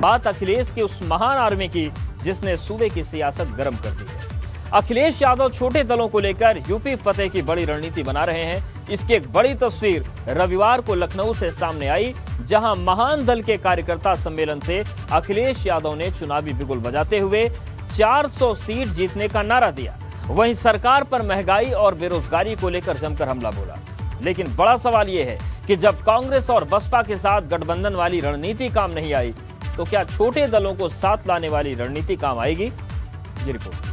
बात अखिलेश की उस महान आर्मी की जिसने सूबे की सियासत गर्म कर दी है। अखिलेश यादव छोटे दलों को लेकर यूपी फतेह की बड़ी रणनीति बना रहे हैं। इसकी एक बड़ी तस्वीर रविवार को लखनऊ से सामने आई, जहां महान दल के कार्यकर्ता सम्मेलन से अखिलेश यादव ने चुनावी बिगुल बजाते हुए 400 सीट जीतने का नारा दिया। वहीं सरकार पर महंगाई और बेरोजगारी को लेकर जमकर हमला बोला। लेकिन बड़ा सवाल यह है कि जब कांग्रेस और बसपा के साथ गठबंधन वाली रणनीति काम नहीं आई, तो क्या छोटे दलों को साथ लाने वाली रणनीति काम आएगी? ये रिपोर्ट।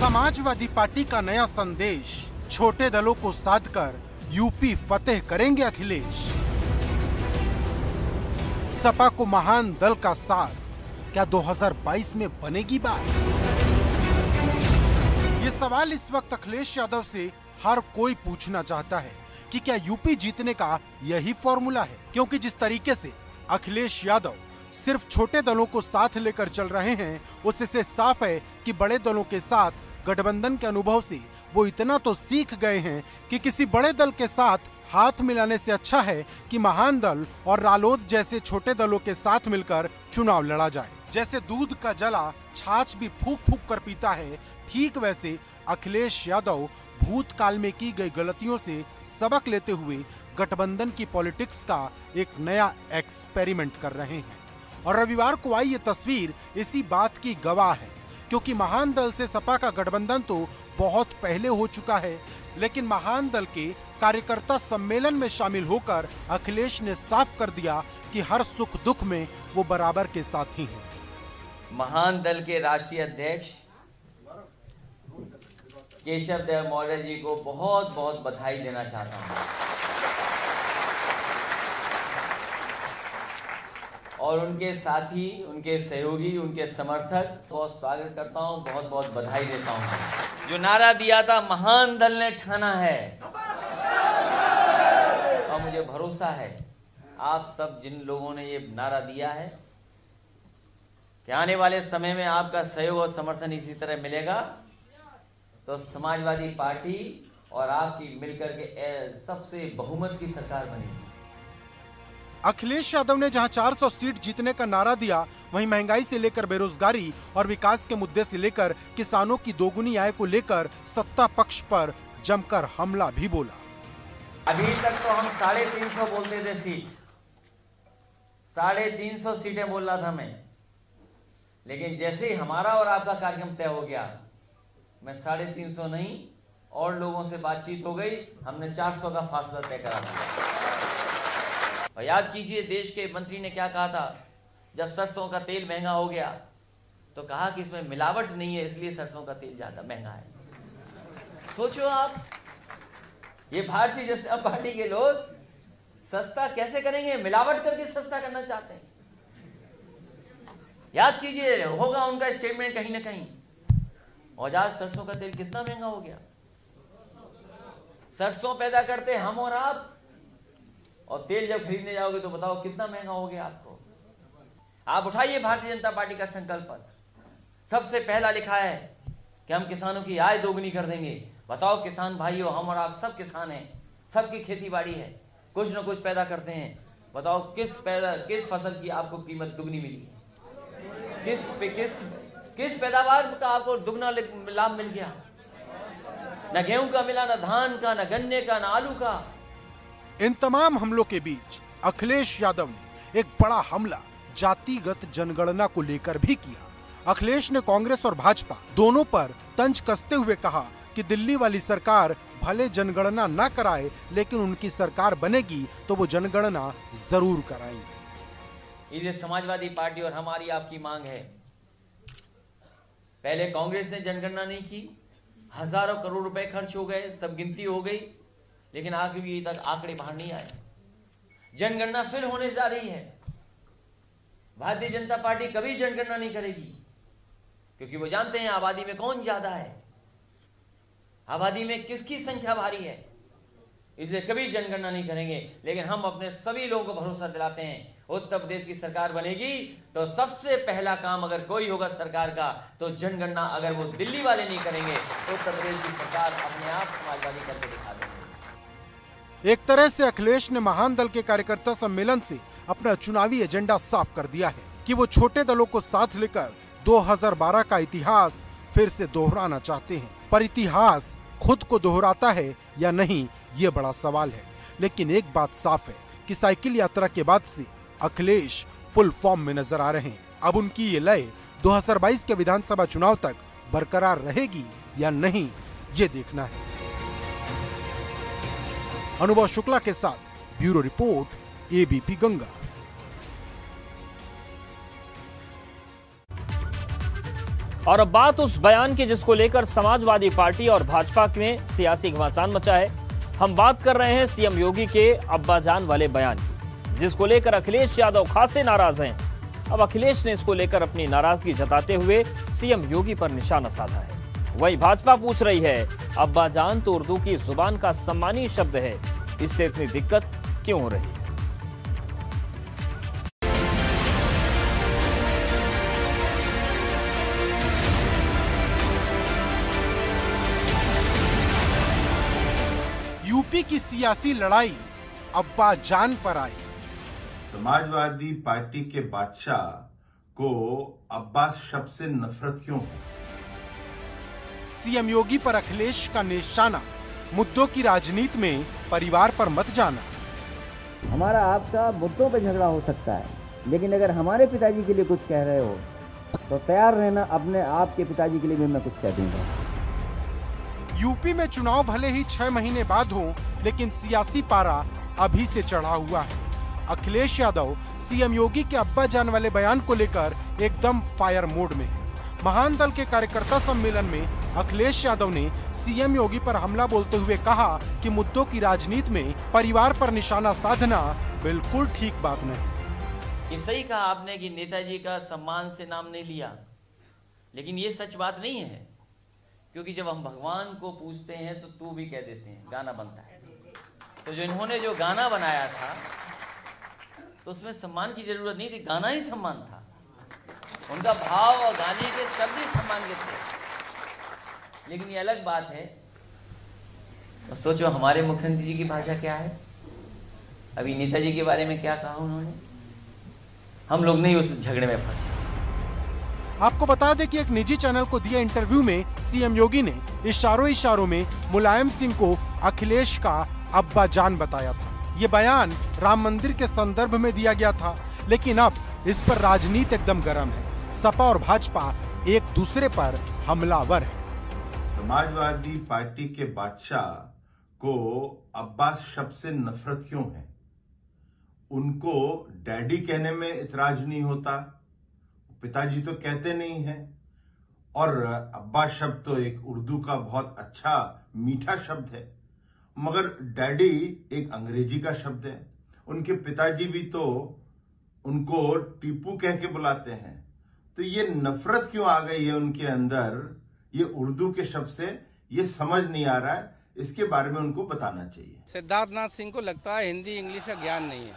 समाजवादी पार्टी का नया संदेश, छोटे दलों को साधकर यूपी फतेह करेंगे अखिलेश। सपा को महान दल का साथ, क्या 2022 में बनेगी बात? ये सवाल इस वक्त अखिलेश यादव से हर कोई पूछना चाहता है कि क्या यूपी जीतने का यही फॉर्मूला है? क्योंकि जिस तरीके से अखिलेश यादव सिर्फ छोटे दलों को साथ लेकर चल रहे हैं, उससे साफ है कि बड़े दलों के साथ गठबंधन के अनुभव से वो इतना तो सीख गए हैं कि किसी बड़े दल के साथ हाथ मिलाने से अच्छा है कि महान दल और रालोद जैसे छोटे दलों के साथ मिलकर चुनाव लड़ा जाए। जैसे दूध का जला छाछ भी फूंक फूंक कर पीता है, ठीक वैसे अखिलेश यादव भूतकाल में की गई गलतियों से सबक लेते हुए गठबंधन की पॉलिटिक्स का एक नया एक्सपेरिमेंट कर रहे हैं। और रविवार को आई ये तस्वीर इसी बात की गवाह है, क्योंकि महान दल से सपा का गठबंधन तो बहुत पहले हो चुका है, लेकिन महान दल के कार्यकर्ता सम्मेलन में शामिल होकर अखिलेश ने साफ कर दिया कि हर सुख दुख में वो बराबर के साथी हैं। महान दल के राष्ट्रीय अध्यक्ष केशव देव मौर्य जी को बहुत बहुत बधाई देना चाहता हूं और उनके साथी, उनके सहयोगी, उनके समर्थक बहुत स्वागत करता हूं, बहुत बहुत बधाई देता हूं। जो नारा दिया था महान दल ने ठाना है, और मुझे भरोसा है आप सब जिन लोगों ने ये नारा दिया है कि आने वाले समय में आपका सहयोग और समर्थन इसी तरह मिलेगा, तो समाजवादी पार्टी और आपकी मिलकर के सबसे बहुमत की सरकार बनेगी। अखिलेश यादव ने जहां 400 सीट जीतने का नारा दिया, वहीं महंगाई से लेकर बेरोजगारी और विकास के मुद्दे से लेकर किसानों की दोगुनी आय को लेकर सत्ता पक्ष पर जमकर हमला भी बोला। अभी तक तो हम 350 बोलते थे सीट, 350 सीटें बोल रहा था मैं, लेकिन जैसे ही हमारा और आपका कार्यक्रम तय हो गया, मैं 350 नहीं और लोगों से बातचीत हो गई, हमने 400 का फासला तय करा दिया। और याद कीजिए देश के मंत्री ने क्या कहा था, जब सरसों का तेल महंगा हो गया तो कहा कि इसमें मिलावट नहीं है, इसलिए सरसों का तेल ज्यादा महंगा है। सोचो आप, ये भारतीय जनता पार्टी के लोग सस्ता कैसे करेंगे? मिलावट करके सस्ता करना चाहते हैं। याद कीजिए, होगा उनका स्टेटमेंट कहीं ना कहीं। और आज सरसों का तेल कितना महंगा हो गया। सरसों पैदा करते हम और आप, और तेल जब खरीदने जाओगे तो बताओ कितना महंगा हो गया आपको। आप उठाइए भारतीय जनता पार्टी का संकल्प पत्र, सबसे पहला लिखा है कि हम किसानों की आय दोगुनी कर देंगे। बताओ किसान भाइयों, हम और आप सब किसान हैं, सबकी खेती बाड़ी है, कुछ न कुछ पैदा करते हैं। बताओ किस फसल की आपको कीमत दुगनी मिली है? किस पैदावार का आपको दुगना लाभ मिल गया? न गेहूं का मिला, न धान का, न गन्ने का, न आलू का। इन तमाम हमलों के बीच अखिलेश यादव ने एक बड़ा हमला जातिगत जनगणना को लेकर भी किया। अखिलेश ने कांग्रेस और भाजपा दोनों पर तंज कसते हुए कहा कि दिल्ली वाली सरकार भले जनगणना न कराए, लेकिन उनकी सरकार बनेगी तो वो जनगणना जरूर कराएंगे। ये समाजवादी पार्टी और हमारी आपकी मांग है। पहले कांग्रेस ने जनगणना नहीं की, हजारों करोड़ रुपए खर्च हो गए, सब गिनती हो गई, लेकिन आगे तक आंकड़े बाहर नहीं आए। जनगणना फिर होने जा रही है। भारतीय जनता पार्टी कभी जनगणना नहीं करेगी, क्योंकि वो जानते हैं आबादी में कौन ज्यादा है, आबादी में किसकी संख्या भारी है, इसलिए कभी जनगणना नहीं करेंगे। लेकिन हम अपने सभी लोगों को भरोसा दिलाते हैं, उत्तर प्रदेश की सरकार बनेगी तो सबसे पहला काम अगर कोई होगा सरकार का तो जनगणना अगर वो दिल्ली वाले नहीं करेंगे तो उत्तर प्रदेश की सरकार अपने आप समाजवादी करके दिखा देंगे। एक तरह से अखिलेश ने महान दल के कार्यकर्ता सम्मेलन से अपना चुनावी एजेंडा साफ कर दिया है कि वो छोटे दलों को साथ लेकर 2012 का इतिहास फिर से दोहराना चाहते हैं। पर इतिहास खुद को दोहराता है या नहीं, ये बड़ा सवाल है। लेकिन एक बात साफ है कि साइकिल यात्रा के बाद से अखिलेश फुल फॉर्म में नजर आ रहे हैं। अब उनकी ये लय 2022 के विधानसभा चुनाव तक बरकरार रहेगी या नहीं, ये देखना है। अनुभव शुक्ला के साथ ब्यूरो रिपोर्ट, एबीपी गंगा। और अब बात उस बयान की जिसको लेकर समाजवादी पार्टी और भाजपा में सियासी घमासान मचा है। हम बात कर रहे हैं सीएम योगी के अब्बाजान वाले बयान की, जिसको लेकर अखिलेश यादव खासे नाराज हैं। अब अखिलेश ने इसको लेकर अपनी नाराजगी जताते हुए सीएम योगी पर निशाना साधा है। वहीं भाजपा पूछ रही है, अब्बाजान तो उर्दू की जुबान का सम्मानीय शब्द है, इससे इतनी दिक्कत क्यों हो रही है? यूपी की सियासी लड़ाई अब्बाजान पर आई। समाजवादी पार्टी के बादशाह को अब्बास शब्द से नफरत क्यों? सीएम योगी पर अखिलेश का निशाना, मुद्दों की राजनीति में परिवार पर मत जाना। हमारा आपका मुद्दों पर झगड़ा हो सकता है, लेकिन अगर हमारे पिताजी के लिए कुछ कह रहे हो तो तैयार रहना, अपने आपके पिताजी के लिए भी मैं कुछ कह दूंगा। यूपी में चुनाव भले ही 6 महीने बाद हो, लेकिन सियासी पारा अभी से चढ़ा हुआ है। अखिलेश यादव सीएम योगी के अब्बाजान वाले बयान को लेकर एकदम फायर मोड में है। महान दल के कार्यकर्ता सम्मेलन में अखिलेश यादव ने सीएम योगी पर हमला बोलते हुए कहा कि मुद्दों की राजनीति में परिवार पर निशाना साधना बिल्कुल ठीक बात नहीं। ये सही कहा आपने कि नेताजी का सम्मान से नाम नहीं लिया, लेकिन ये सच बात नहीं है, क्योंकि जब हम भगवान को पूछते हैं तो तू भी कह देते हैं, गाना बनता है। तो जो इन्होंने जो गाना बनाया था तो उसमें सम्मान की जरूरत नहीं थी, गाना ही सम्मान था। उनका भाव और गाने के शब्द ही सम्मान के थे। लेकिन ये अलग बात है, तो सोचो हमारे मुख्यमंत्री जी की भाषा क्या है, अभी नेताजी के बारे में क्या कहा उन्होंने। हम लोग नहीं उस झगड़े में फंसे। आपको बता दें कि एक निजी चैनल को दिए इंटरव्यू में सीएम योगी ने इशारों में मुलायम सिंह को अखिलेश का अब्बाजान बताया था। ये बयान राम मंदिर के संदर्भ में दिया गया था, लेकिन अब इस पर राजनीति एकदम गर्म है। सपा और भाजपा एक दूसरे पर हमलावर है। समाजवादी पार्टी के बादशाह को अब्बास शब्द से नफरत क्यों है? उनको डैडी कहने में इतराज नहीं होता, पिताजी तो कहते नहीं हैं। और अब्बास शब्द तो एक उर्दू का बहुत अच्छा मीठा शब्द है, मगर डैडी एक अंग्रेजी का शब्द है। उनके पिताजी भी तो उनको टीपू कह के बुलाते हैं। तो ये नफरत क्यों आ गई है उनके अंदर ये उर्दू के शब्द से, ये समझ नहीं आ रहा है। इसके बारे में उनको बताना चाहिए। सिद्धार्थनाथ सिंह को लगता है हिंदी इंग्लिश का ज्ञान नहीं है।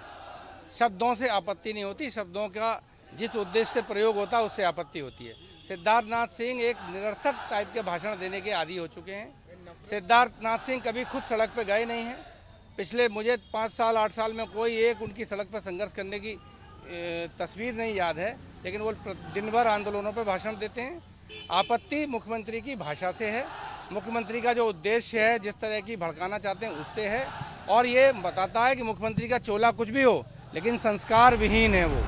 शब्दों से आपत्ति नहीं होती, शब्दों का जिस उद्देश्य से प्रयोग होता है उससे आपत्ति होती है। सिद्धार्थनाथ सिंह एक निरर्थक टाइप के भाषण देने के आदी हो चुके हैं। सिद्धार्थनाथ सिंह कभी खुद सड़क पर गए नहीं हैं। पिछले मुझे 5 साल 8 साल में कोई एक उनकी सड़क पर संघर्ष करने की तस्वीर नहीं याद है, लेकिन वो दिन भर आंदोलनों पर भाषण देते हैं। आपत्ति मुख्यमंत्री की भाषा से है, मुख्यमंत्री का जो उद्देश्य है, जिस तरह की भड़काना चाहते हैं उससे है। और ये बताता है कि मुख्यमंत्री का चोला कुछ भी हो, लेकिन संस्कार विहीन है वो।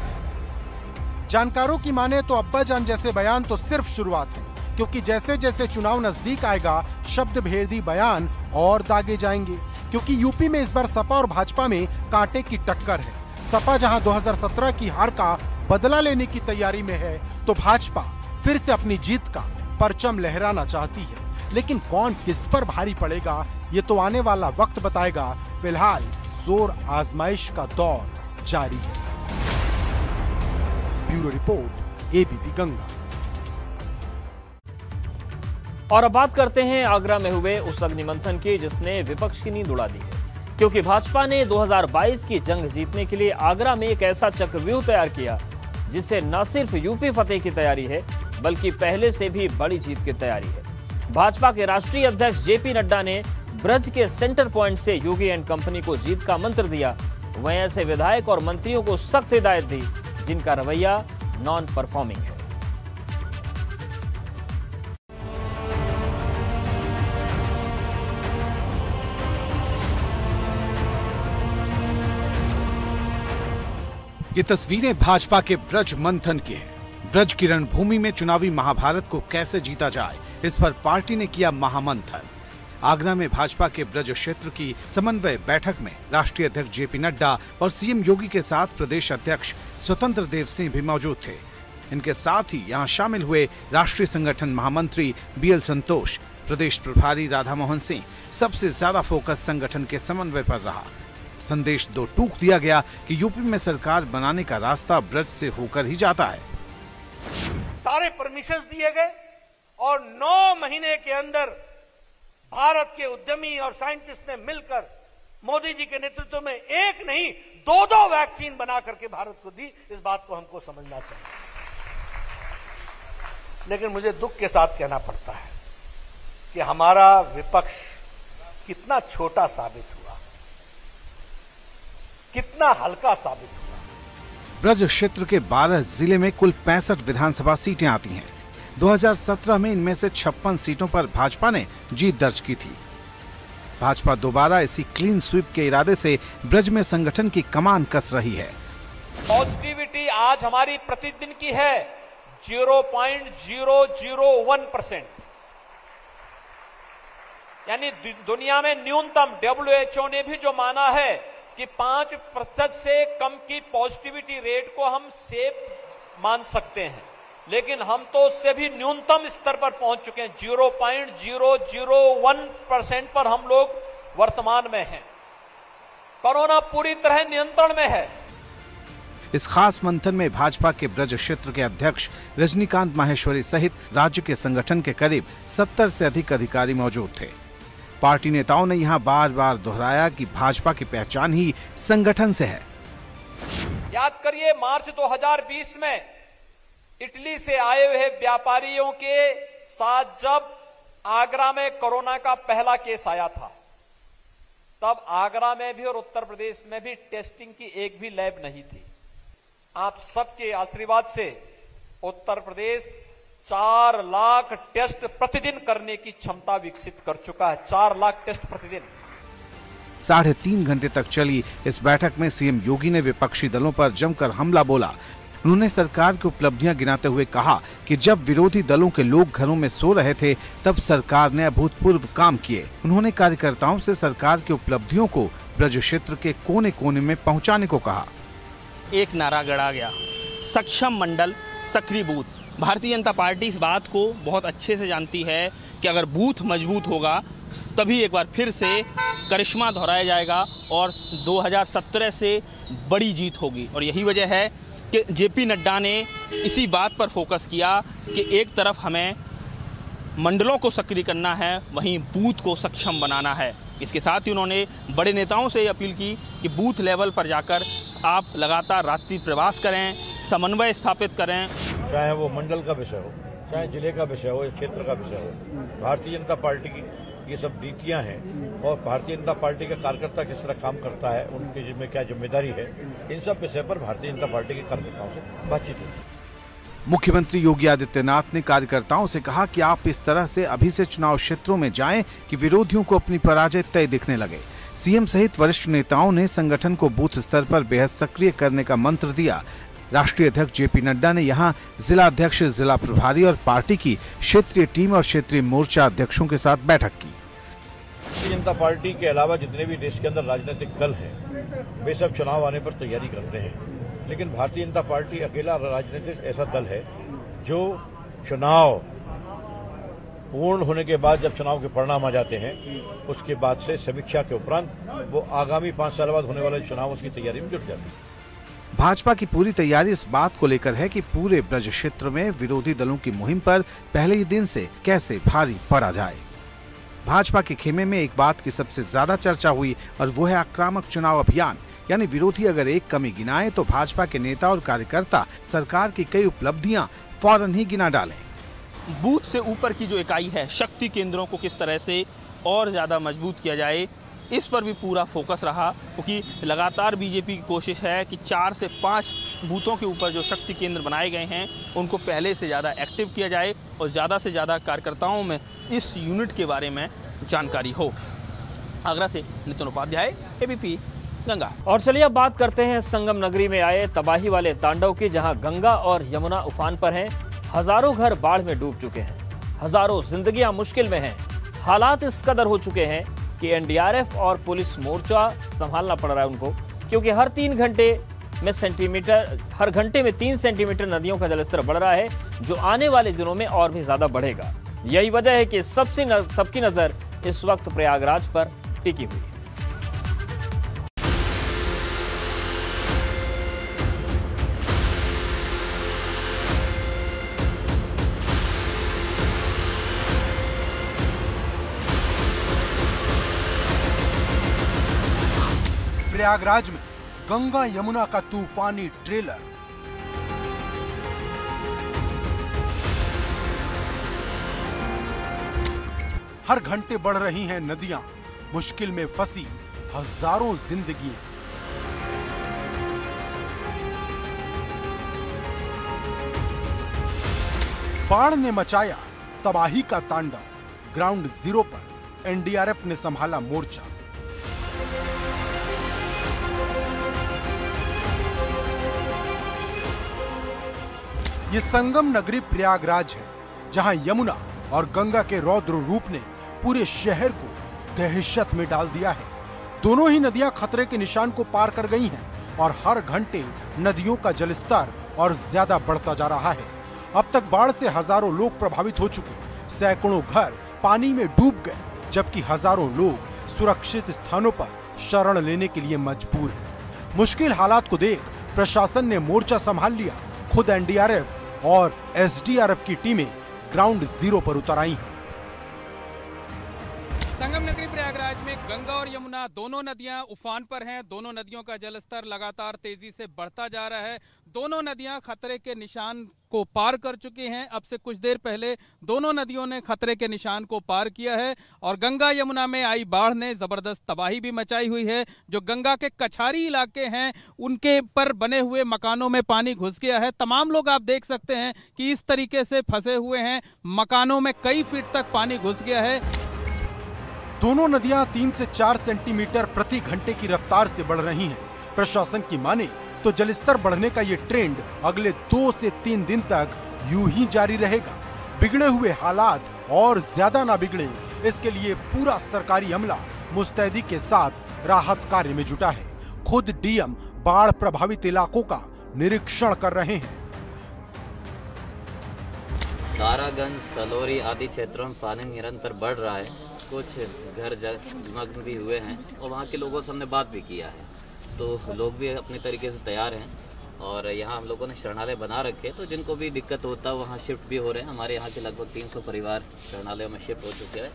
जानकारों की माने तो अब्बाजान जैसे बयान तो सिर्फ शुरुआत है, क्योंकि जैसे जैसे चुनाव नजदीक आएगा शब्द भेदी बयान और दागे जाएंगे। क्योंकि यूपी में इस बार सपा और भाजपा में कांटे की टक्कर है। सपा जहां 2017 की हार का बदला लेने की तैयारी में है, तो भाजपा फिर से अपनी जीत का परचम लहराना चाहती है। लेकिन कौन किस पर भारी पड़ेगा, ये तो आने वाला वक्त बताएगा। फिलहाल जोर आजमाइश का दौर जारी है। Bureau report, ABP Ganga. और अब बात करते हैं आगरा में हुए उस अग्निमंथन की जिसने विपक्ष की नींद उड़ा दी है। क्योंकि भाजपा ने 2022 की जंग जीतने के लिए आगरा में एक ऐसा चक्रव्यूह तैयार किया जिससे न सिर्फ यूपी फतेह की तैयारी है बल्कि पहले से भी बड़ी जीत की तैयारी है। भाजपा के राष्ट्रीय अध्यक्ष जेपी नड्डा ने ब्रज के सेंटर पॉइंट से योगी एंड कंपनी को जीत का मंत्र दिया। वहीं ऐसे विधायक और मंत्रियों को सख्त हिदायत दी जिनका रवैया नॉन परफॉर्मिंग है। ये तस्वीरें भाजपा के ब्रज मंथन की हैं। ब्रज की रणभूमि में चुनावी महाभारत को कैसे जीता जाए, इस पर पार्टी ने किया महामंथन। आगरा में भाजपा के ब्रज क्षेत्र की समन्वय बैठक में राष्ट्रीय अध्यक्ष जेपी नड्डा और सीएम योगी के साथ प्रदेश अध्यक्ष स्वतंत्र देव सिंह भी मौजूद थे। इनके साथ ही यहाँ शामिल हुए राष्ट्रीय संगठन महामंत्री बीएल संतोष, प्रदेश प्रभारी राधा मोहन सिंह। सबसे ज्यादा फोकस संगठन के समन्वय पर रहा। संदेश दो टूक दिया गया कि यूपी में सरकार बनाने का रास्ता ब्रज से होकर ही जाता है। सारे परमिशंस दिए गए और 9 महीने के अंदर भारत के उद्यमी और साइंटिस्ट ने मिलकर मोदी जी के नेतृत्व में एक नहीं 2-2 वैक्सीन बना करके भारत को दी। इस बात को हमको समझना चाहिए। लेकिन मुझे दुख के साथ कहना पड़ता है कि हमारा विपक्ष कितना छोटा साबित हुआ, कितना हल्का साबित हुआ। ब्रज क्षेत्र के 12 जिले में कुल 65 विधानसभा सीटें आती हैं। 2017 में इनमें से 56 सीटों पर भाजपा ने जीत दर्ज की थी। भाजपा दोबारा इसी क्लीन स्वीप के इरादे से ब्रज में संगठन की कमान कस रही है। पॉजिटिविटी आज हमारी प्रतिदिन की है 0.001%, यानी दुनिया में न्यूनतम WHO ने भी जो माना है कि 5% से कम की पॉजिटिविटी रेट को हम सेफ मान सकते हैं, लेकिन हम तो उससे भी न्यूनतम स्तर पर पहुंच चुके हैं। 0.001% पर हम लोग वर्तमान में हैं। कोरोना पूरी तरह नियंत्रण में है। इस खास मंथन में भाजपा के ब्रज क्षेत्र के अध्यक्ष रजनीकांत माहेश्वरी सहित राज्य के संगठन के करीब 70 से अधिक अधिकारी मौजूद थे। पार्टी नेताओं ने यहां बार बार दोहराया कि भाजपा की पहचान ही संगठन से है। याद करिए मार्च 2020 में इटली से आए हुए व्यापारियों के साथ जब आगरा में कोरोना का पहला केस आया था, तब आगरा में भी और उत्तर प्रदेश में भी टेस्टिंग की एक भी लैब नहीं थी। आप सबके आशीर्वाद से उत्तर प्रदेश 4 लाख टेस्ट प्रतिदिन करने की क्षमता विकसित कर चुका है। 4 लाख टेस्ट प्रतिदिन। 3.5 घंटे तक चली इस बैठक में सीएम योगी ने विपक्षी दलों पर जमकर हमला बोला। उन्होंने सरकार की उपलब्धियां गिनाते हुए कहा कि जब विरोधी दलों के लोग घरों में सो रहे थे तब सरकार ने अभूतपूर्व काम किए। उन्होंने कार्यकर्ताओं से सरकार की उपलब्धियों को ब्रज क्षेत्र के कोने कोने में पहुंचाने को कहा। एक नारा गढ़ा गया, सक्षम मंडल सक्रिय बूथ। भारतीय जनता पार्टी इस बात को बहुत अच्छे से जानती है कि अगर बूथ मजबूत होगा तभी एक बार फिर से करिश्मा दोहराया जाएगा और 2017 से बड़ी जीत होगी। और यही वजह है कि जेपी नड्डा ने इसी बात पर फोकस किया कि एक तरफ हमें मंडलों को सक्रिय करना है, वहीं बूथ को सक्षम बनाना है। इसके साथ ही उन्होंने बड़े नेताओं से अपील की कि बूथ लेवल पर जाकर आप लगातार रात्रि प्रवास करें, समन्वय स्थापित करें। चाहे वो मंडल का विषय हो, चाहे जिले का विषय हो, क्षेत्र का विषय हो, भारतीय जनता पार्टी की ये सब नीतियां हैं और भारतीय जनता पार्टी का कार्यकर्ता किस तरह काम करता है, उनकी जिम्मे क्या जिम्मेदारी है, इन सब विषय पर भारतीय जनता पार्टी के कार्यकर्ताओं से बातचीत हुई। मुख्यमंत्री योगी आदित्यनाथ ने कार्यकर्ताओं से कहा कि आप इस तरह से अभी से चुनाव क्षेत्रों में जाएं कि विरोधियों को अपनी पराजय तय दिखने लगे। सीएम सहित वरिष्ठ नेताओं ने संगठन को बूथ स्तर पर बेहद सक्रिय करने का मंत्र दिया। राष्ट्रीय अध्यक्ष जेपी नड्डा ने यहां जिला अध्यक्ष, जिला प्रभारी और पार्टी की क्षेत्रीय टीम और क्षेत्रीय मोर्चा अध्यक्षों के साथ बैठक की। भारतीय जनता पार्टी के अलावा जितने भी देश के अंदर राजनीतिक दल हैं, वे सब चुनाव आने पर तैयारी करते हैं, लेकिन भारतीय जनता पार्टी अकेला राजनीतिक ऐसा दल है जो चुनाव पूर्ण होने के बाद, जब चुनाव के परिणाम आ जाते हैं, उसके बाद से समीक्षा के उपरांत वो आगामी 5 साल बाद होने वाले चुनाव उसकी तैयारी में जुट जाती है। भाजपा की पूरी तैयारी इस बात को लेकर है कि पूरे ब्रज क्षेत्र में विरोधी दलों की मुहिम पर पहले ही दिन से कैसे भारी पड़ा जाए। भाजपा के खेमे में एक बात की सबसे ज्यादा चर्चा हुई और वो है आक्रामक चुनाव अभियान। यानी विरोधी अगर एक कमी गिनाए तो भाजपा के नेता और कार्यकर्ता सरकार की कई उपलब्धियां फौरन ही गिना डालें। बूथ से ऊपर की जो इकाई है, शक्ति केंद्रों को किस तरह से और ज़्यादा मजबूत किया जाए, इस पर भी पूरा फोकस रहा, क्योंकि लगातार बीजेपी की कोशिश है कि 4 से 5 बूथों के ऊपर जो शक्ति केंद्र बनाए गए हैं उनको पहले से ज़्यादा एक्टिव किया जाए और ज़्यादा से ज़्यादा कार्यकर्ताओं में इस यूनिट के बारे में जानकारी हो। आगरा से नितिन उपाध्याय, एबीपी गंगा। और चलिए अब बात करते हैं संगम नगरी में आए तबाही वाले तांडव की, जहां गंगा और यमुना उफान पर हैं। हजारों घर बाढ़ में डूब चुके हैं, हजारों जिंदगियां मुश्किल में हैं। हालात इस कदर हो चुके हैं कि एनडीआरएफ और पुलिस मोर्चा संभालना पड़ रहा है उनको, क्योंकि हर घंटे में 3 सेंटीमीटर नदियों का जलस्तर बढ़ रहा है, जो आने वाले दिनों में और भी ज्यादा बढ़ेगा। यही वजह है कि सबकी नजर इस वक्त प्रयागराज पर टिकी हुई है। प्रयागराज में गंगा यमुना का तूफानी ट्रेलर। हर घंटे बढ़ रही हैं नदियां, मुश्किल में फंसी हजारों जिंदगियां। बाढ़ ने मचाया तबाही का तांडव। ग्राउंड जीरो पर एनडीआरएफ ने संभाला मोर्चा। ये संगम नगरी प्रयागराज है, जहां यमुना और गंगा के रौद्र रूप ने पूरे शहर को दहशत में डाल दिया है। दोनों ही नदियां खतरे के निशान को पार कर गई हैं और हर घंटे नदियों का जलस्तर और ज्यादा बढ़ता जा रहा है। अब तक बाढ़ से हजारों लोग प्रभावित हो चुके, सैकड़ों घर पानी में डूब गए, जबकि हजारों लोग सुरक्षित स्थानों पर शरण लेने के लिए मजबूर हैं। मुश्किल हालात को देख प्रशासन ने मोर्चा संभाल लिया। खुद एनडीआरएफ और एसडीआरएफ की टीमें ग्राउंड जीरो पर उतर आई हैं। संगम नगरी प्रयागराज में गंगा और यमुना दोनों नदियां उफान पर हैं। दोनों नदियों का जलस्तर लगातार तेजी से बढ़ता जा रहा है। दोनों नदियां खतरे के निशान को पार कर चुकी हैं। अब से कुछ देर पहले दोनों नदियों ने खतरे के निशान को पार किया है और गंगा यमुना में आई बाढ़ ने जबरदस्त तबाही भी मचाई हुई है। जो गंगा के कछारी इलाके हैं उनके पर बने हुए मकानों में पानी घुस गया है। तमाम लोग आप देख सकते हैं कि इस तरीके से फंसे हुए हैं, मकानों में कई फीट तक पानी घुस गया है। दोनों नदियां 3 से 4 सेंटीमीटर प्रति घंटे की रफ्तार से बढ़ रही हैं। प्रशासन की माने तो जलस्तर बढ़ने का ये ट्रेंड अगले 2 से 3 दिन तक यूं ही जारी रहेगा। बिगड़े हुए हालात और ज्यादा ना बिगड़े, इसके लिए पूरा सरकारी अमला मुस्तैदी के साथ राहत कार्य में जुटा है। खुद डीएम बाढ़ प्रभावित इलाकों का निरीक्षण कर रहे हैं। तारागंज, सलोरी आदि क्षेत्रों में पानी निरंतर बढ़ रहा है। कुछ घर जलमग्न भी हुए हैं और वहाँ के लोगों से हमने बात भी किया है, तो लोग भी अपने तरीके से तैयार हैं और यहाँ हम लोगों ने शरणालय बना रखे, तो जिनको भी दिक्कत होता है वहाँ शिफ्ट भी हो रहे हैं। हमारे यहाँ के लगभग 300 परिवार शरणालयों में शिफ्ट हो चुके हैं।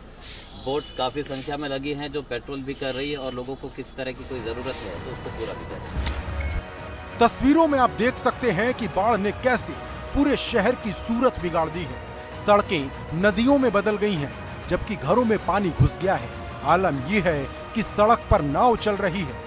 बोट्स काफ़ी संख्या में लगी हैं जो पेट्रोल भी कर रही है और लोगों को किस तरह की कोई ज़रूरत है तो उसको पूरा भी कर रही है। तस्वीरों में आप देख सकते हैं कि बाढ़ ने कैसे पूरे शहर की सूरत बिगाड़ दी है। सड़कें नदियों में बदल गई हैं, जबकि घरों में पानी घुस गया है। आलम यह है कि सड़क पर नाव चल रही है।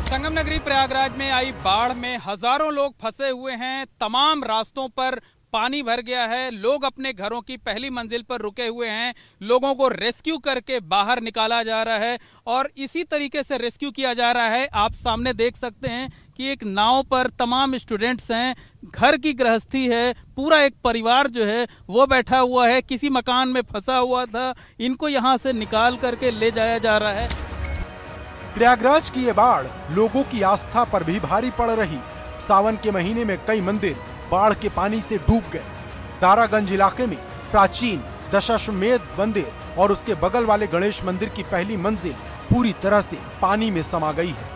संगम नगरी प्रयागराज में आई बाढ़ में हजारों लोग फंसे हुए हैं। तमाम रास्तों पर पानी भर गया है। लोग अपने घरों की पहली मंजिल पर रुके हुए हैं। लोगों को रेस्क्यू करके बाहर निकाला जा रहा है और इसी तरीके से रेस्क्यू किया जा रहा है। आप सामने देख सकते हैं कि एक नाव पर तमाम स्टूडेंट्स हैं, घर की गृहस्थी है, पूरा एक परिवार जो है वो बैठा हुआ है, किसी मकान में फंसा हुआ था। इनको यहाँ से निकाल करके ले जाया जा रहा है। प्रयागराज की ये बाढ़ लोगों की आस्था पर भी भारी पड़ रही। सावन के महीने में कई मंदिर बाढ़ के पानी से डूब गए। तारागंज इलाके में प्राचीन दशाश्वमेध मंदिर और उसके बगल वाले गणेश मंदिर की पहली मंजिल पूरी तरह से पानी में समा गई है।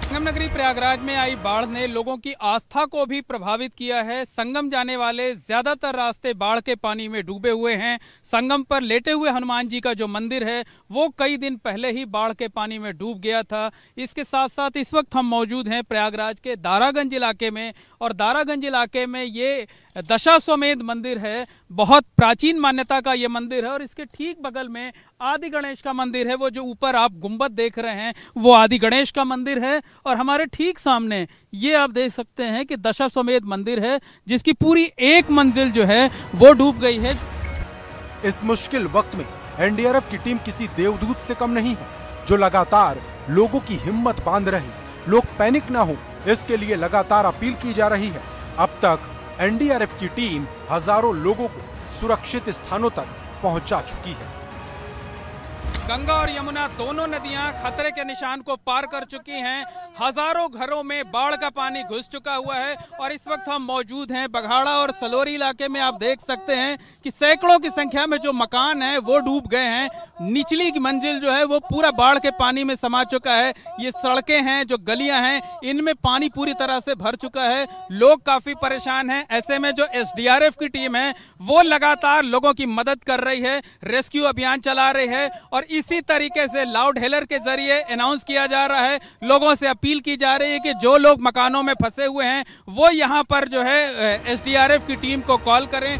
संगम नगरी प्रयागराज में आई बाढ़ ने लोगों की आस्था को भी प्रभावित किया है। संगम जाने वाले ज्यादातर रास्ते बाढ़ के पानी में डूबे हुए हैं। संगम पर लेटे हुए हनुमान जी का जो मंदिर है वो कई दिन पहले ही बाढ़ के पानी में डूब गया था। इसके साथ साथ इस वक्त हम मौजूद हैं प्रयागराज के दारागंज इलाके में, और दारागंज इलाके में ये दशाश्वमेध मंदिर है। बहुत प्राचीन मान्यता का ये मंदिर है और इसके ठीक बगल में आदि गणेश का मंदिर है। वो जो ऊपर आप गुंबद देख रहे हैं वो आदि गणेश का मंदिर है, और हमारे ठीक सामने ये आप देख सकते हैं कि दशाश्वमेध मंदिर है जिसकी पूरी एक मंजिल जो है वो डूब गई है। इस मुश्किल वक्त में एनडीआरएफ की टीम किसी देवदूत से कम नहीं है, जो लगातार लोगों की हिम्मत बांध रही, लोग पैनिक ना हो इसके लिए लगातार अपील की जा रही है। अब तक एनडीआरएफ की टीम हजारों लोगों को सुरक्षित स्थानों तक पहुंचा चुकी है। गंगा और यमुना दोनों नदियां खतरे के निशान को पार कर चुकी हैं। हजारों घरों में बाढ़ का पानी घुस चुका हुआ है, और इस वक्त हम मौजूद हैं बघाड़ा और सलोरी इलाके में। आप देख सकते हैं कि सैकड़ों की संख्या में जो मकान हैं वो डूब गए हैं। निचली की मंजिल जो है वो पूरा बाढ़ के पानी में समा चुका है। ये सड़कें हैं, जो गलियां हैं, इनमें पानी पूरी तरह से भर चुका है। लोग काफी परेशान हैं। ऐसे में जो एसडीआरएफ की टीम है वो लगातार लोगों की मदद कर रही है, रेस्क्यू अभियान चला रही है, और इसी तरीके से लाउड हेलर के जरिए अनाउंस किया जा रहा है, लोगों से अपील की जा रही है कि जो लोग मकानों में फंसे हुए हैं वो यहां पर जो है एसडीआरएफ की टीम को कॉल करें।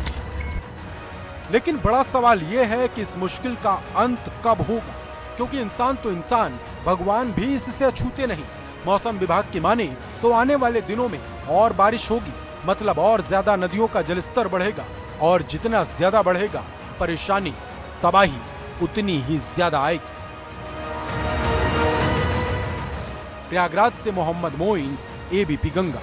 लेकिन बड़ा सवाल यह है कि इस मुश्किल का अंत कब होगा, क्योंकि इंसान तो इंसान, भगवान भी इससे अछूते नहीं। मौसम विभाग की माने तो आने वाले दिनों में और बारिश होगी, मतलब और ज्यादा नदियों का जलस्तर बढ़ेगा, और जितना ज्यादा बढ़ेगा परेशानी, तबाही उतनी ही ज्यादा आएगी। प्रयागराज से मोहम्मद मोइन, एबीपी गंगा।